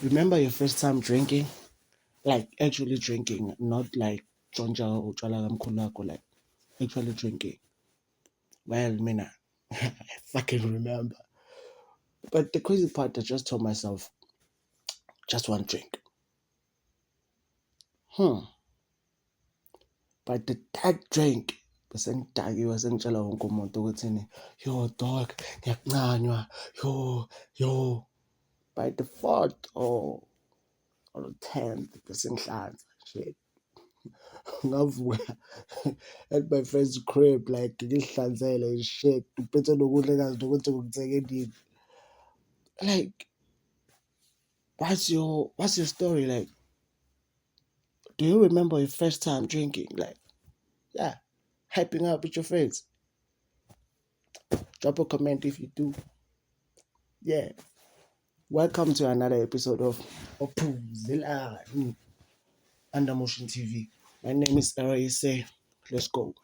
Remember your first time drinking? Like actually drinking, not like Jonja or Chala Kamkhulako, like actually drinking. Well, Mina, I fucking remember. But the crazy part, I just told myself, just one drink. Hmm. But that drink, besengidaki wasengitshela wonke umuntu ukuthi yo dog, ngiyakuncanywa, yo, yo. By the fourth or the 10th, besengihlanza. Shit. Ngavuka at my friend's crib, like ngihlanzele and shit. Uphethe nokudla kazi nokuthi ngikuthenge nini. Like, what's your story? Like, do you remember your first time drinking? Like, yeah, hyping up with your friends. Drop a comment if you do. Yeah. Welcome to another episode of Opuzilani under Motion TV. My name is Eraise. Let's go.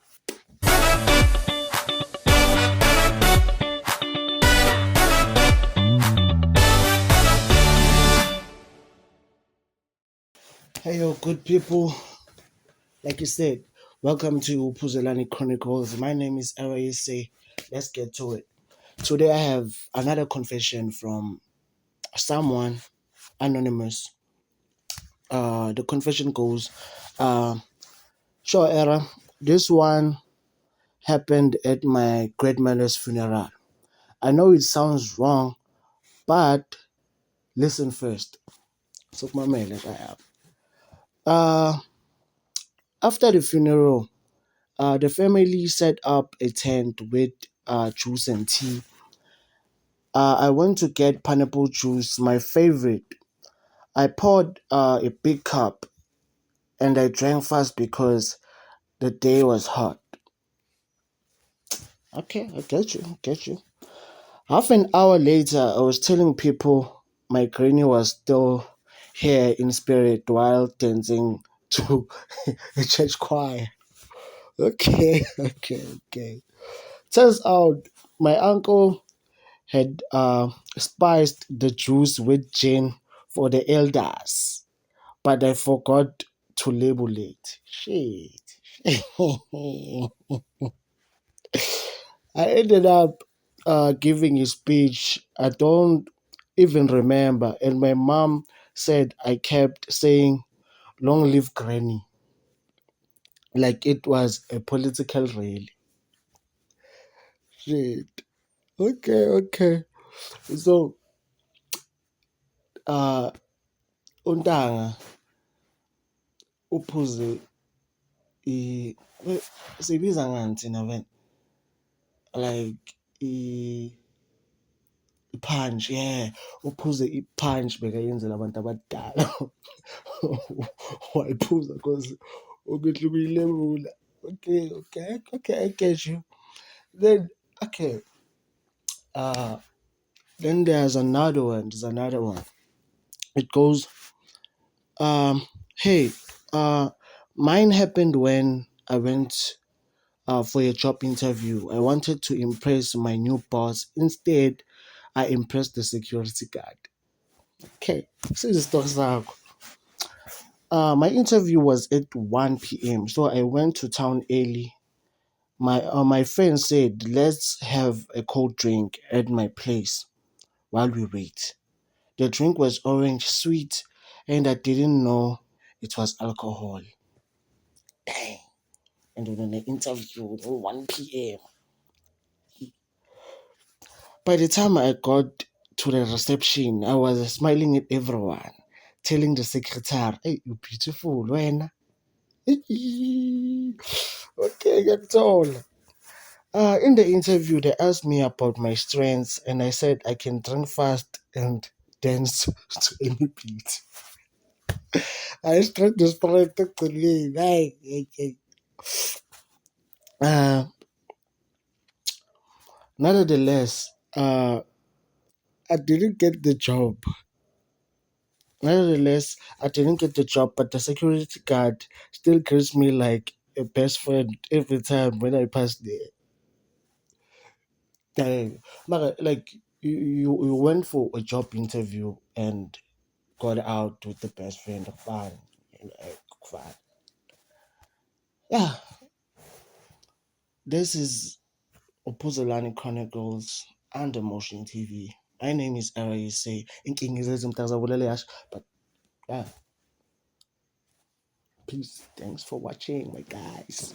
Hey yo, good people. Like you said, welcome to Puzzelani Chronicles. My name is Eraise. Let's get to it. Today I have another confession from someone anonymous. The confession goes, sure, Era. This one happened at my grandmother's funeral. I know it sounds wrong, but listen first. So my man, like I have. Uh, After the funeral, the family set up a tent with juice and tea. I went to get pineapple juice, my favorite. I poured a big cup and I drank fast because the day was hot. Okay, I get you. Half an hour later, I was telling people my granny was still here in spirit while dancing to a church choir. Okay, okay. Turns out my uncle had spiced the juice with gin for the elders, but I forgot to label it. Shit. I ended up giving a speech I don't even remember, and my mom said I kept saying "Long live Granny" like it was a political rally. Shit. Okay. So, uh, untanga uphuze siyibiza ngani thina wena, like i-punch, yeah, uphuze i-punch bekayenzela abantu abadala. Wayiphuza because ukuthi ukuyilebula. Okay, I get you. Then okay, uh then there's another one. It goes, um hey, uh mine happened when I went for a job interview. I wanted to impress my new boss. Instead, I impressed the security guard. Okay, this is the my interview was at 1 p.m. So I went to town early. My friend said, let's have a cold drink at my place while we wait. The drink was orange sweet, and I didn't know it was alcohol. Dang. And then the interview at 1 p.m. By the time I got to the reception, I was smiling at everyone, telling the secretary, hey, you're beautiful, wena. Okay, that's all. In the interview, they asked me about my strengths, and I said I can drink fast and dance to any beat. I struck the spirit to leave. Uh, Nevertheless, I didn't get the job. I didn't get the job, but the security guard still greets me like a best friend every time when I pass there. Dang. Like you went for a job interview and got out with the best friend of fun. Fun. Yeah, this is Opuzolani Chronicles and Emotion TV. My name is Arayuse. But yeah, peace. Thanks for watching, my guys.